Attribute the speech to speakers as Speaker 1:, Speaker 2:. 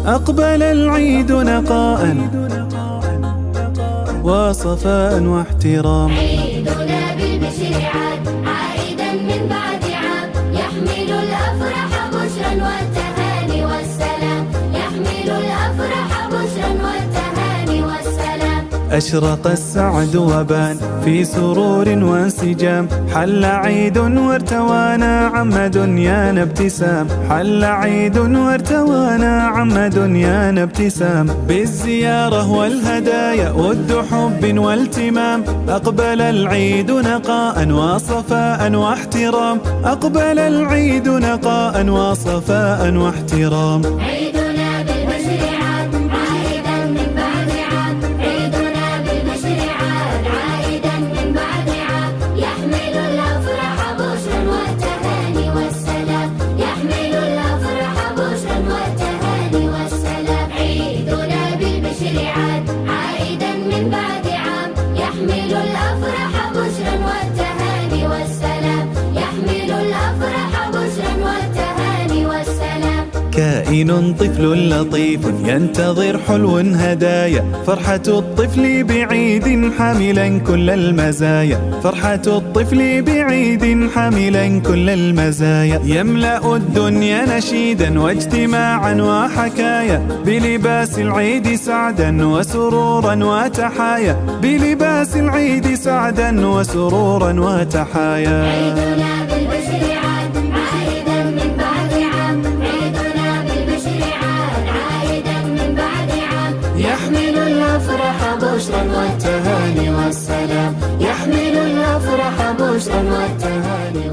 Speaker 1: أقبل العيد نقاء وصفاء واحترام.
Speaker 2: عيدنا بالبشر عاد عائدا من بعد عام، يحمل الأفراح بشرا والتهاني والسلام، يحمل الأفراح بشرا والتهاني والسلام.
Speaker 1: أشرق السعد وبان في سرور وانسجام، حل عيد وارتوانا عم دنيانا ابتسام، حل عيد وارتوانا عم دنيانا ابتسام. بالزيارة والهدايا ود حب والتمام، أقبل العيد نقاء وصفاء واحترام، أقبل العيد نقاء وصفاء واحترام.
Speaker 2: عيدنا بالبشر عاد عائدا من بعد عام، عيدنا بالبشر عاد عائدا من بعد عام، يحمل الأفراح بشرا والتهاني والسلام، يحمل الأفراح بشرا والتهاني والسلام. عيدنا بالبشر عاد عائدا من بعد عام، يحمل الأفراح بشرا والتهاني والسلام، يحمل الأفراح بشرا والتهاني والسلام.
Speaker 1: كائن طفل لطيف ينتظر حلو هدايا، فرحة الطفل بعيد حاملا كل المزايا، فرحة الطفل بعيد حاملا كل المزايا. يملأ الدنيا نشيدا واجتماعا وحكايا، بلباس العيد سعدا وسرورا وتحايا، بلباس العيد سعدا وسرورا وتحايا.
Speaker 2: عيدنا بالبشر عاد عائدا من بعد عام، عيدنا بالبشر عاد عائدا من بعد عام،
Speaker 1: يحمل الأفراح بشرا والتهاني والسلام، يحمل الأفراح بشرا والتهاني